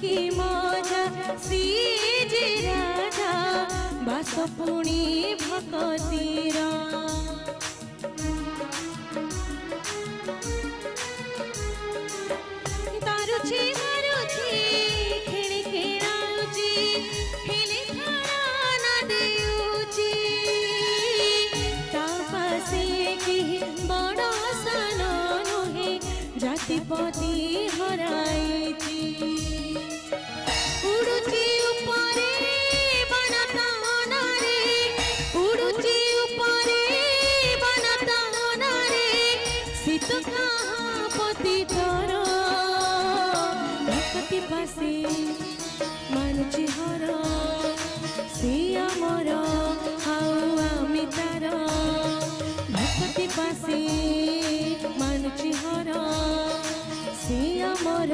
की मजा सीजे राजा बास पुणी भकतीरा तारुची मारुची खेली खेलाउची हेले खाना ना देउची तापासे की बड़ा सानो नुहे जातिपति हराइची उड़ुची उपरे बनताना रे उड़ुची उपरे बनताना रे शीत कहाँ पति तोर भक्ति पासे मानुची हर सिया मोर आउ आमी तार भक्ति पासे मानुची हर सिया मोर